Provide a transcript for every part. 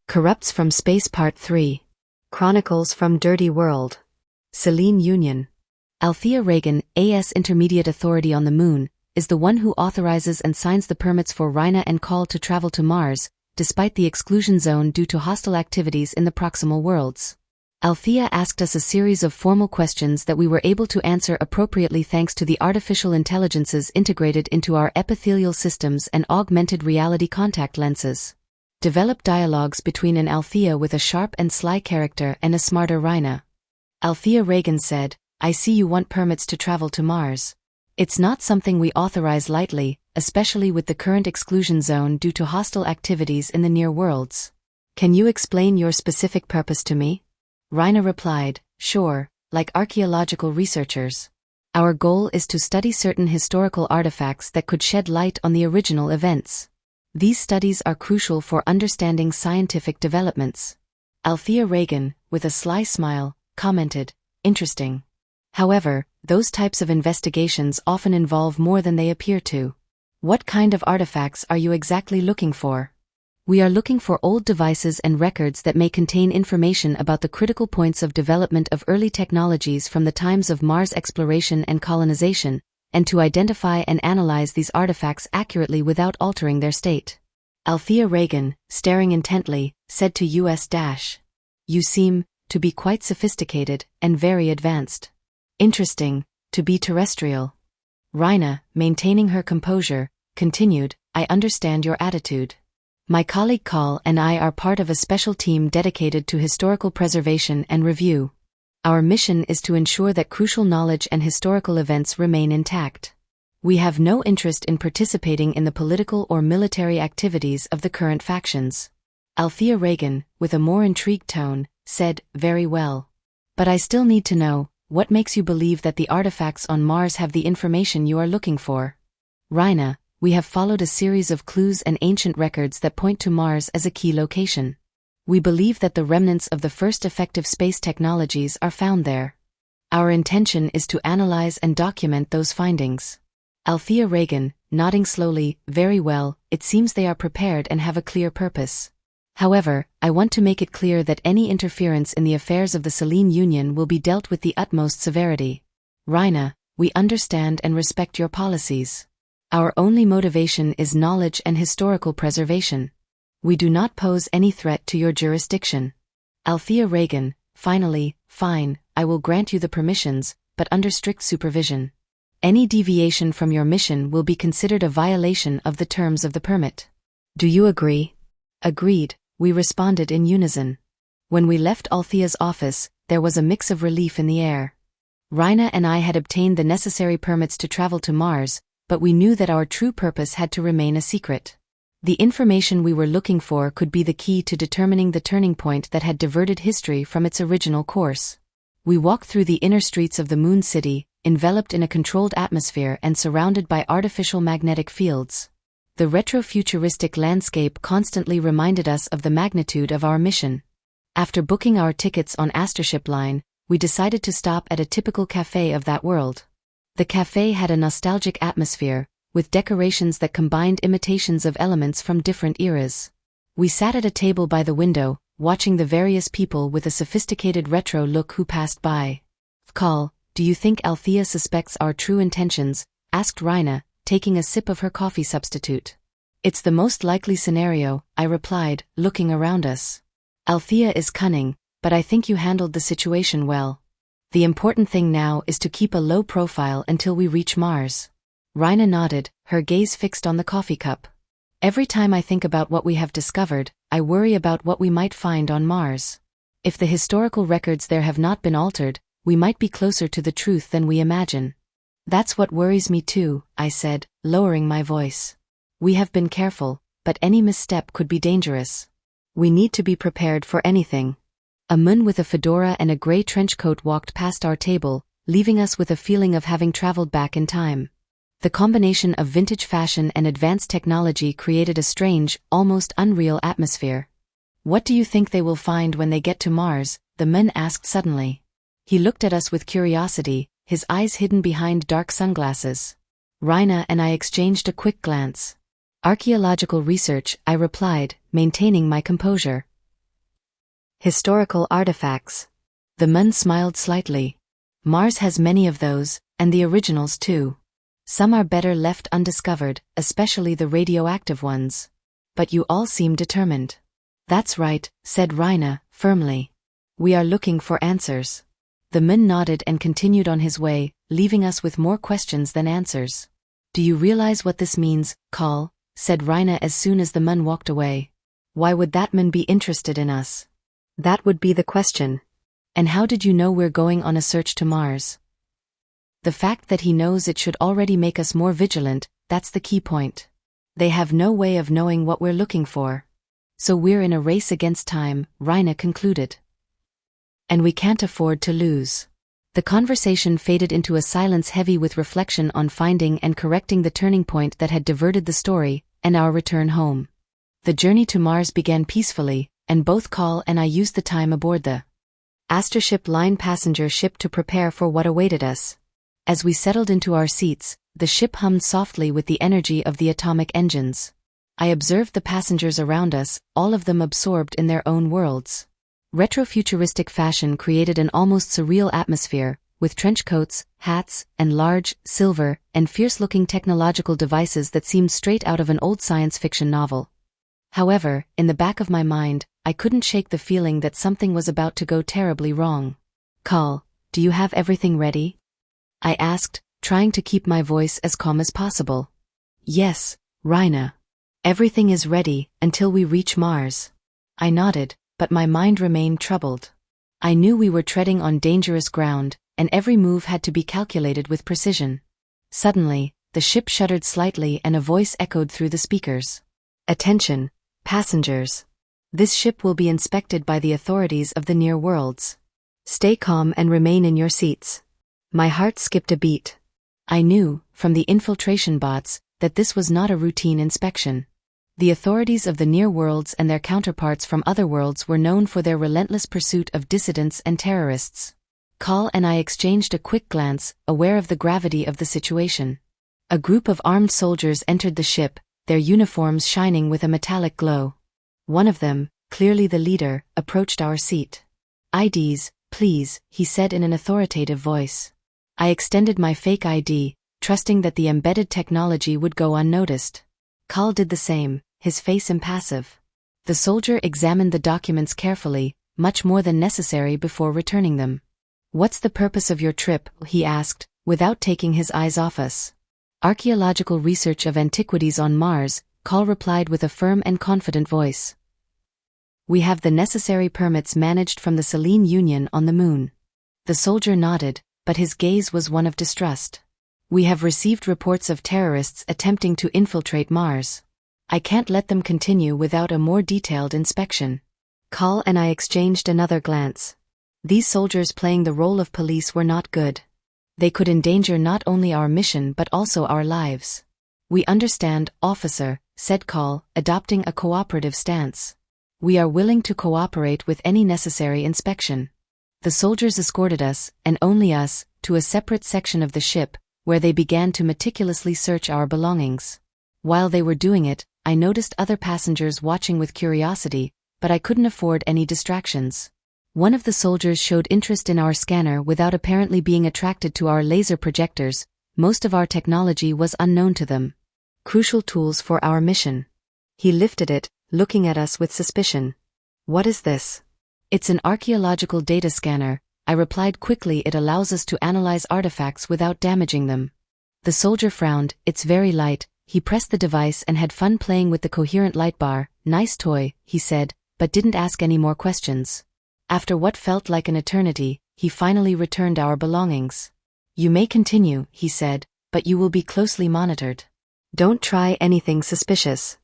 Corrupts from Space Part 3. Chronicles from Dirty World. Selene Union. Althea Reagan, AS Intermediate Authority on the Moon, is the one who authorizes and signs the permits for Rhina and Call to travel to Mars, despite the exclusion zone due to hostile activities in the proximal worlds. Althea asked us a series of formal questions that we were able to answer appropriately thanks to the artificial intelligences integrated into our epithelial systems and augmented reality contact lenses. Develop dialogues between an Althea with a sharp and sly character and a smarter Rhina. Althea Reagan said, "I see you want permits to travel to Mars. It's not something we authorize lightly, especially with the current exclusion zone due to hostile activities in the near worlds. Can you explain your specific purpose to me?" Rhina replied, "Sure, like archaeological researchers. Our goal is to study certain historical artifacts that could shed light on the original events. These studies are crucial for understanding scientific developments." Althea Reagan, with a sly smile, commented, "Interesting. However, those types of investigations often involve more than they appear to. What kind of artifacts are you exactly looking for?" "We are looking for old devices and records that may contain information about the critical points of development of early technologies from the times of Mars exploration and colonization, and to identify and analyze these artifacts accurately without altering their state." Althea Reagan, staring intently, said to U.S. "You seem to be quite sophisticated and very advanced. Interesting, to be terrestrial." Rhina, maintaining her composure, continued, "I understand your attitude. My colleague Call and I are part of a special team dedicated to historical preservation and review. Our mission is to ensure that crucial knowledge and historical events remain intact. We have no interest in participating in the political or military activities of the current factions." Althea Reagan, with a more intrigued tone, said, "Very well. But I still need to know, what makes you believe that the artifacts on Mars have the information you are looking for?" Rhina, "We have followed a series of clues and ancient records that point to Mars as a key location. We believe that the remnants of the first effective space technologies are found there. Our intention is to analyze and document those findings." Althea Reagan, nodding slowly, "Very well, it seems they are prepared and have a clear purpose. However, I want to make it clear that any interference in the affairs of the Selene Union will be dealt with the utmost severity. Rhina, we understand and respect your policies. Our only motivation is knowledge and historical preservation. We do not pose any threat to your jurisdiction." Althea Reagan, finally, "Fine, I will grant you the permissions, but under strict supervision. Any deviation from your mission will be considered a violation of the terms of the permit. Do you agree?" "Agreed," we responded in unison. When we left Althea's office, there was a mix of relief in the air. Rhina and I had obtained the necessary permits to travel to Mars, but we knew that our true purpose had to remain a secret. The information we were looking for could be the key to determining the turning point that had diverted history from its original course. We walked through the inner streets of the Moon City, enveloped in a controlled atmosphere and surrounded by artificial magnetic fields. The retro-futuristic landscape constantly reminded us of the magnitude of our mission. After booking our tickets on Astroship Line, we decided to stop at a typical café of that world. The café had a nostalgic atmosphere, with decorations that combined imitations of elements from different eras. We sat at a table by the window, watching the various people with a sophisticated retro look who passed by. "Call, do you think Althea suspects our true intentions?" asked Rhina, taking a sip of her coffee substitute. "It's the most likely scenario," I replied, looking around us. "Althea is cunning, but I think you handled the situation well. The important thing now is to keep a low profile until we reach Mars." Rhina nodded, her gaze fixed on the coffee cup. "Every time I think about what we have discovered, I worry about what we might find on Mars. If the historical records there have not been altered, we might be closer to the truth than we imagine." "That's what worries me too," I said, lowering my voice. "We have been careful, but any misstep could be dangerous. We need to be prepared for anything." A man with a fedora and a gray trench coat walked past our table, leaving us with a feeling of having traveled back in time. The combination of vintage fashion and advanced technology created a strange, almost unreal atmosphere. "What do you think they will find when they get to Mars?" the man asked suddenly. He looked at us with curiosity, his eyes hidden behind dark sunglasses. Rhina and I exchanged a quick glance. "Archaeological research," I replied, maintaining my composure. Historical artifacts. The Mun smiled slightly. Mars has many of those, and the originals too. Some are better left undiscovered, especially the radioactive ones. But you all seem determined. That's right, said Rhina, firmly. We are looking for answers. The Mun nodded and continued on his way, leaving us with more questions than answers. Do you realize what this means, Call? Said Rhina as soon as the Mun walked away. Why would that Mun be interested in us? That would be the question. And how did you know we're going on a search to Mars? The fact that he knows it should already make us more vigilant, that's the key point. They have no way of knowing what we're looking for. So we're in a race against time, Rhina concluded. And we can't afford to lose. The conversation faded into a silence heavy with reflection on finding and correcting the turning point that had diverted the story, and our return home. The journey to Mars began peacefully, and both Call and I used the time aboard the Astroship Line passenger ship to prepare for what awaited us. As we settled into our seats, the ship hummed softly with the energy of the atomic engines. I observed the passengers around us, all of them absorbed in their own worlds. Retrofuturistic fashion created an almost surreal atmosphere, with trench coats, hats, and large, silver, and fierce-looking technological devices that seemed straight out of an old science fiction novel. However, in the back of my mind, I couldn't shake the feeling that something was about to go terribly wrong. Call, do you have everything ready? I asked, trying to keep my voice as calm as possible. Yes, Rhina. Everything is ready, until we reach Mars. I nodded, but my mind remained troubled. I knew we were treading on dangerous ground, and every move had to be calculated with precision. Suddenly, the ship shuddered slightly and a voice echoed through the speakers. Attention, passengers. This ship will be inspected by the authorities of the near worlds. Stay calm and remain in your seats. My heart skipped a beat. I knew, from the infiltration bots, that this was not a routine inspection. The authorities of the near worlds and their counterparts from other worlds were known for their relentless pursuit of dissidents and terrorists. Call and I exchanged a quick glance, aware of the gravity of the situation. A group of armed soldiers entered the ship, their uniforms shining with a metallic glow. One of them, clearly the leader, approached our seat. IDs, please, he said in an authoritative voice. I extended my fake ID, trusting that the embedded technology would go unnoticed. Call did the same, his face impassive. The soldier examined the documents carefully, much more than necessary before returning them. What's the purpose of your trip? He asked, without taking his eyes off us. Archaeological research of antiquities on Mars, Call replied with a firm and confident voice. We have the necessary permits managed from the Selene Union on the Moon. The soldier nodded, but his gaze was one of distrust. We have received reports of terrorists attempting to infiltrate Mars. I can't let them continue without a more detailed inspection. Call and I exchanged another glance. These soldiers playing the role of police were not good. They could endanger not only our mission but also our lives. We understand, officer, said Call, adopting a cooperative stance. We are willing to cooperate with any necessary inspection. The soldiers escorted us, and only us, to a separate section of the ship, where they began to meticulously search our belongings. While they were doing it, I noticed other passengers watching with curiosity, but I couldn't afford any distractions. One of the soldiers showed interest in our scanner without apparently being attracted to our laser projectors. Most of our technology was unknown to them. Crucial tools for our mission. He lifted it, looking at us with suspicion. What is this? It's an archaeological data scanner, I replied quickly. It allows us to analyze artifacts without damaging them. The soldier frowned. It's very light. He pressed the device and had fun playing with the coherent light bar. Nice toy, he said, but didn't ask any more questions. After what felt like an eternity, he finally returned our belongings. You may continue, he said, but you will be closely monitored. Don't try anything suspicious.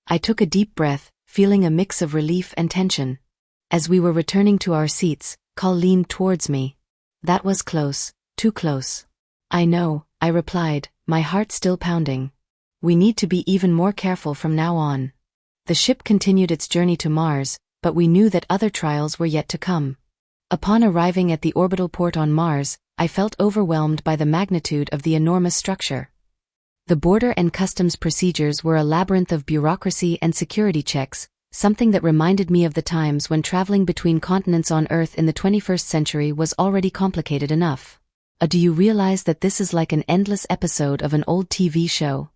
I took a deep breath, feeling a mix of relief and tension. As we were returning to our seats, Call leaned towards me. That was close, too close. I know, I replied, my heart still pounding. We need to be even more careful from now on. The ship continued its journey to Mars, but we knew that other trials were yet to come. Upon arriving at the orbital port on Mars, I felt overwhelmed by the magnitude of the enormous structure. The border and customs procedures were a labyrinth of bureaucracy and security checks, something that reminded me of the times when traveling between continents on Earth in the 21st century was already complicated enough. Do you realize that this is like an endless episode of an old TV show?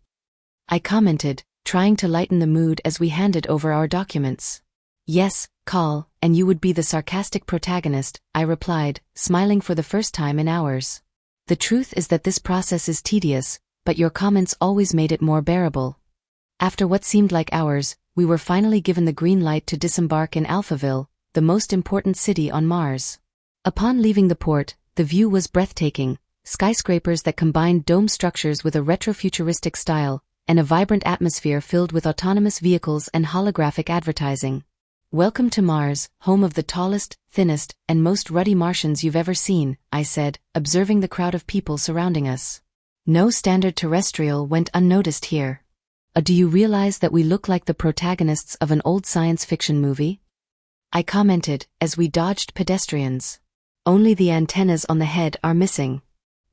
I commented, trying to lighten the mood as we handed over our documents. Yes, Carl, and you would be the sarcastic protagonist, I replied, smiling for the first time in hours. The truth is that this process is tedious, but your comments always made it more bearable. After what seemed like hours, we were finally given the green light to disembark in Alphaville, the most important city on Mars. Upon leaving the port, the view was breathtaking, skyscrapers that combined dome structures with a retrofuturistic style, and a vibrant atmosphere filled with autonomous vehicles and holographic advertising. Welcome to Mars, home of the tallest, thinnest, and most ruddy Martians you've ever seen, I said, observing the crowd of people surrounding us. No standard terrestrial went unnoticed here. Do you realize that we look like the protagonists of an old science fiction movie? I commented, as we dodged pedestrians. Only the antennas on the head are missing.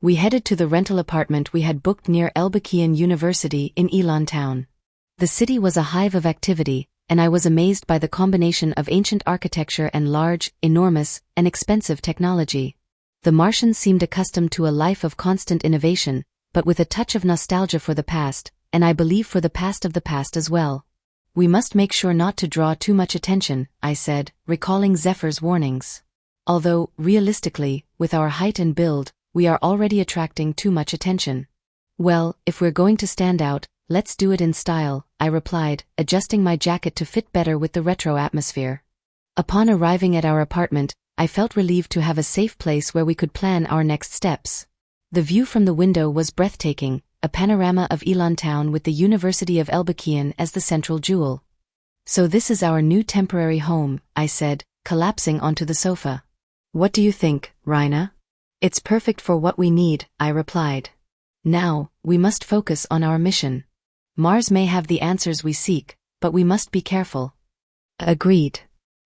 We headed to the rental apartment we had booked near Elbakian University in Elantown. The city was a hive of activity, and I was amazed by the combination of ancient architecture and large, enormous, and expensive technology. The Martians seemed accustomed to a life of constant innovation, but with a touch of nostalgia for the past, and I believe for the past of the past as well. We must make sure not to draw too much attention, I said, recalling Zephyr's warnings. Although, realistically, with our height and build, we are already attracting too much attention. Well, if we're going to stand out, let's do it in style, I replied, adjusting my jacket to fit better with the retro atmosphere. Upon arriving at our apartment, I felt relieved to have a safe place where we could plan our next steps. The view from the window was breathtaking, a panorama of Elantown with the University of Elbakian as the central jewel. So this is our new temporary home, I said, collapsing onto the sofa. What do you think, Raina? It's perfect for what we need, I replied. Now, we must focus on our mission. Mars may have the answers we seek, but we must be careful. Agreed.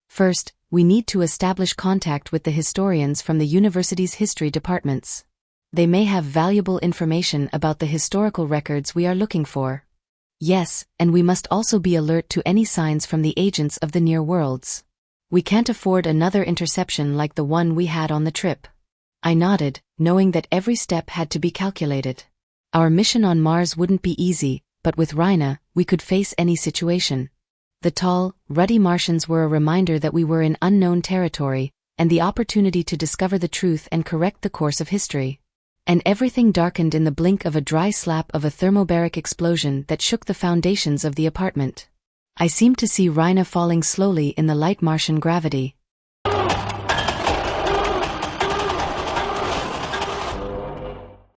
First, we need to establish contact with the historians from the university's history departments. They may have valuable information about the historical records we are looking for. Yes, and we must also be alert to any signs from the agents of the near worlds. We can't afford another interception like the one we had on the trip. I nodded, knowing that every step had to be calculated. Our mission on Mars wouldn't be easy, but with Raina, we could face any situation. The tall, ruddy Martians were a reminder that we were in unknown territory, and the opportunity to discover the truth and correct the course of history. And everything darkened in the blink of a dry slap of a thermobaric explosion that shook the foundations of the apartment. I seemed to see Raina falling slowly in the light Martian gravity.